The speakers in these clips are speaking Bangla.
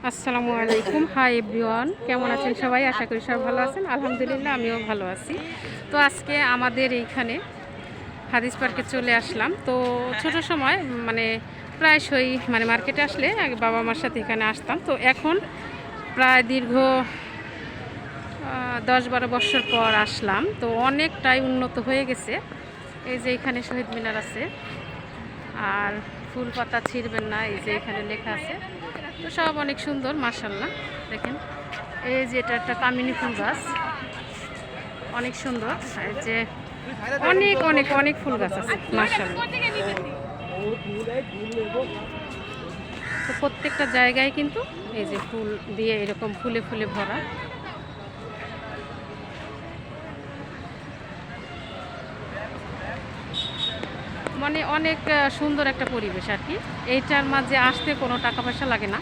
আসসালামু আলাইকুম। হাই এভরিওয়ান, কেমন আছেন সবাই? আশা করি সবাই ভালো আছেন। আলহামদুলিল্লাহ আমিও ভালো আছি। তো আজকে আমাদের এইখানে হাদিস পার্কে চলে আসলাম। তো ছোট সময় মানে প্রায়শই মার্কেটে আসলে আগে বাবা মার সাথে এখানে আসতাম। তো এখন প্রায় দীর্ঘ 10-12 বছর পর আসলাম। তো অনেকটাই উন্নত হয়ে গেছে। এই যে এখানে শহীদ মিনার আছে, আর ফুল পাতা ছিঁড়বেন না, এই যে এখানে লেখা আছে। তো সব অনেক সুন্দর মাশাআল্লাহ। দেখেন এই যে এটা একটা কামিনী ফুল গাছ, অনেক সুন্দর। এই যে অনেক অনেক অনেক ফুল গাছ আছে মাশাআল্লাহ। তো প্রত্যেকটা জায়গায় কিন্তু এই যে ফুল দিয়ে এরকম ফুলে ফুলে ভরা। মানে অনেক সুন্দর একটা পরিবেশ আর কি। এইটার মাঝে আসতে কোনো টাকা পয়সা লাগে না।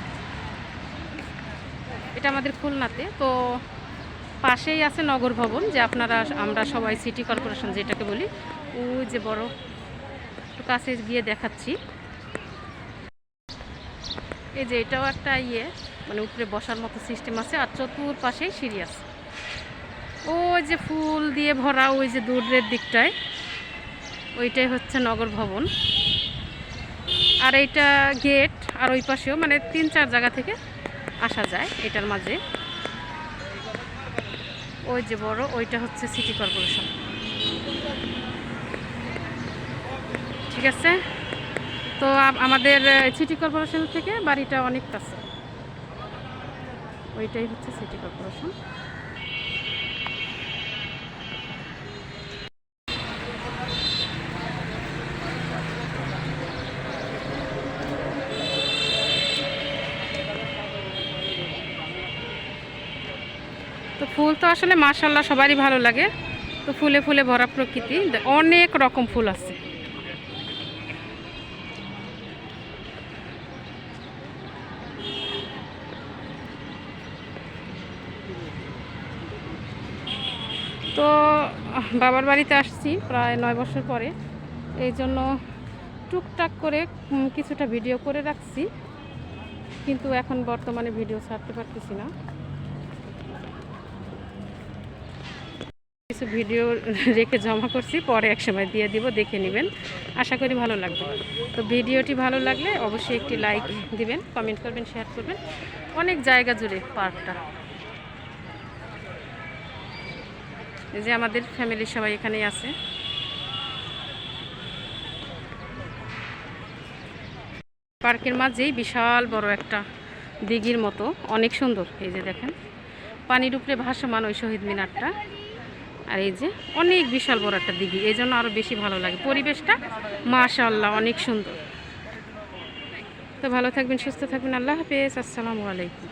এটা আমাদের খুলনাতে। তো পাশেই আছে নগর ভবন, যে আমরা সবাই সিটি কর্পোরেশন যেটাকে বলি। ওই যে বড়, একটু কাছে গিয়ে দেখাচ্ছি। এই যে এটাও একটা মানে উপরে বসার মতো সিস্টেম আছে, আর চতুর্পাশেই সিঁড়ি আছে। ওই যে ফুল দিয়ে ভরা ওই যে দূরের দিকটায়, ওইটাই হচ্ছে নগর ভবন। আর এইটা গেট, আর ওই পাশেও মানে 3-4 জায়গা থেকে আসা যায় এটার মাঝে। ওই যে বড়, ওইটা হচ্ছে সিটি কর্পোরেশন। ঠিক আছে। তো আমাদের সিটি কর্পোরেশন থেকে বাড়িটা অনেক কাছে, ওইটাই হচ্ছে সিটি কর্পোরেশন। তো ফুল তো আসলে মাশাআল্লাহ সবারই ভালো লাগে। তো ফুলে ফুলে ভরা প্রকৃতি, অনেক রকম ফুল আছে। তো বাবার বাড়িতে আসছি প্রায় 9 বছর পরে, এই জন্য টুকটাক করে কিছুটা ভিডিও করে রাখছি, কিন্তু এখন বর্তমানে ভিডিও ছাড়তে পারতেছি না। কিছু ভিডিও রেখে জমা করছি, পরে এক সময় দিয়ে দিব, দেখে নেবেন, আশা করি ভালো লাগবে। তো ভিডিওটি ভালো লাগলে অবশ্যই একটি লাইক দিবেন, কমেন্ট করবেন, শেয়ার করবেন। অনেক জায়গা জুড়ে পার্কটা। এই যে আমাদের ফ্যামিলির সবাই এখানেই আছে। পার্কের মাঝেই বিশাল বড় একটা দিঘির মতো, অনেক সুন্দর। এই যে দেখেন পানির উপরে ভাসমান ওই শহীদ মিনারটা, আর এই যে অনেক বিশাল বড় একটা দিঘি, এই জন্য আরও বেশি ভালো লাগে পরিবেশটা। মাশাআল্লাহ অনেক সুন্দর। তো ভালো থাকবেন, সুস্থ থাকবেন। আল্লাহ হাফেজ, আসসালামু আলাইকুম।